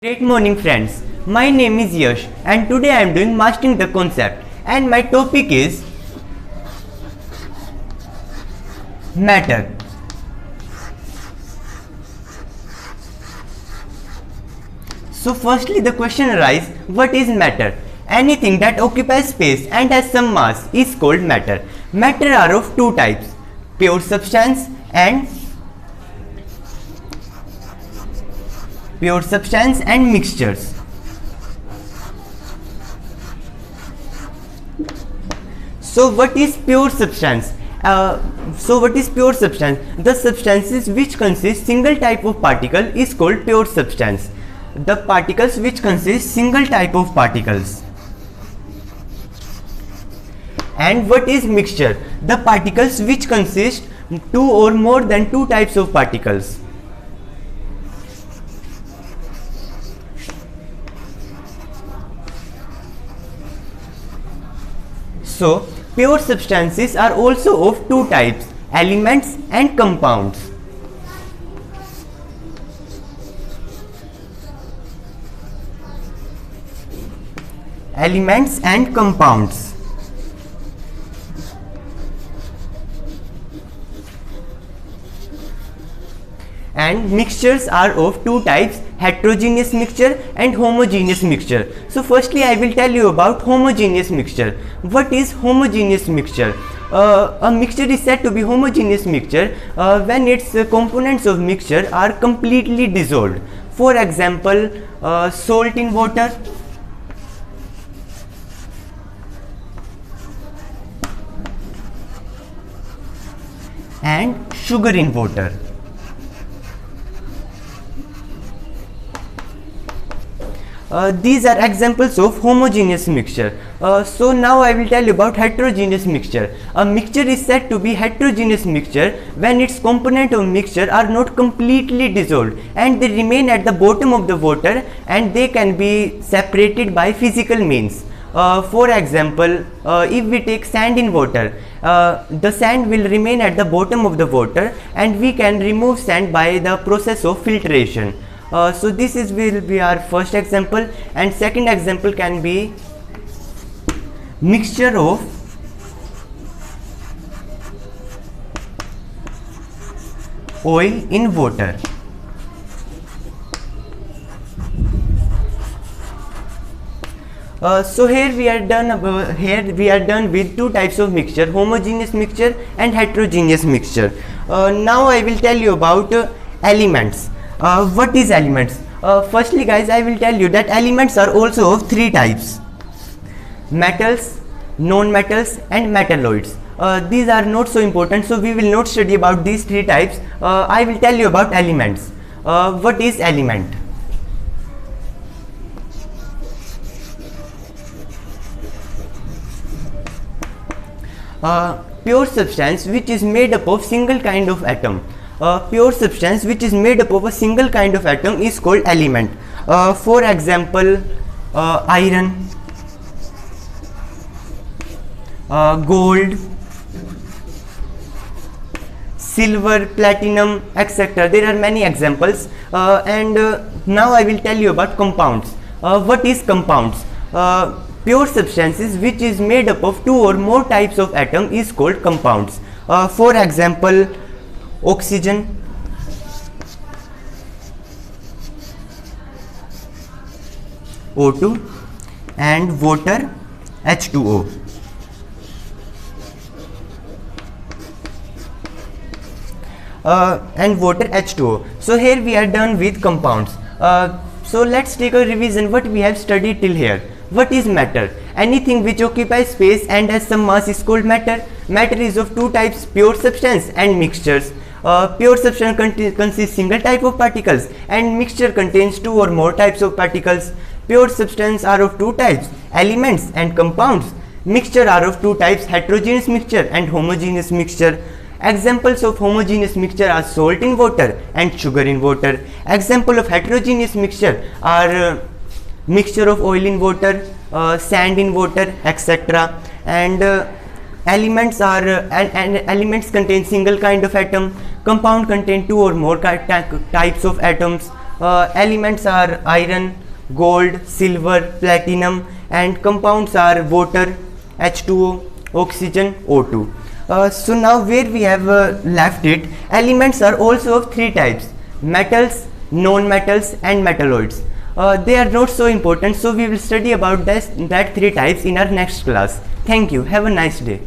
Great morning friends, my name is Yash and today I am doing mastering the concept and my topic is matter. So firstly the question arises, what is matter? Anything that occupies space and has some mass is called matter. Matter are of two types, pure substance and mixtures. So what is pure substance? The substances which consist single type of particle is called pure substance. The particles which consist single type of particles. And what is mixture? The particles which consist two or more than two types of particles. So, pure substances are also of two types, elements and compounds. Elements and compounds. And mixtures are of two types, heterogeneous mixture and homogeneous mixture. So firstly I will tell you about homogeneous mixture. What is homogeneous mixture? A mixture is said to be homogeneous mixture when its components of mixture are completely dissolved. For example, salt in water, and sugar in water. These are examples of homogeneous mixture. So now I will tell you about heterogeneous mixture. A mixture is said to be heterogeneous mixture when its component of mixture are not completely dissolved and they remain at the bottom of the water and they can be separated by physical means. For example, if we take sand in water, the sand will remain at the bottom of the water and we can remove sand by the process of filtration. So this will be our first example, and second example can be mixture of oil in water. So here we are done with two types of mixture, homogeneous mixture and heterogeneous mixture. Now I will tell you about elements. What is elements? Firstly guys, I will tell you that elements are also of three types: metals, non-metals and metalloids. These are not so important, so we will not study about these three types. I will tell you about elements. What is element? Pure substance which is made up of single kind of atom. Pure substance which is made up of a single kind of atom is called element. For example, iron, gold, silver, platinum, etc. There are many examples. Now I will tell you about compounds. What is compounds? Pure substances which is made up of two or more types of atom is called compounds. For example, oxygen, O2, and water, H2O. And water, H2O. So here we are done with compounds. So let's take a revision what we have studied till here. What is matter? Anything which occupies space and has some mass is called matter. Matter is of two types, pure substance and mixtures. Pure substance consists single type of particles and mixture contains two or more types of particles. Pure substance are of two types, elements and compounds. Mixture are of two types, heterogeneous mixture and homogeneous mixture. Examples of homogeneous mixture are salt in water and sugar in water. Example of heterogeneous mixture are mixture of oil in water, sand in water, etc. And elements are elements contain single kind of atom, compound contain two or more types of atoms, Elements are iron, gold, silver, platinum, and compounds are water, H2O, oxygen, O2. So now where we have left it, elements are also of three types: metals, non-metals, and metalloids. They are not so important, so we will study about that three types in our next class. Thank you. Have a nice day.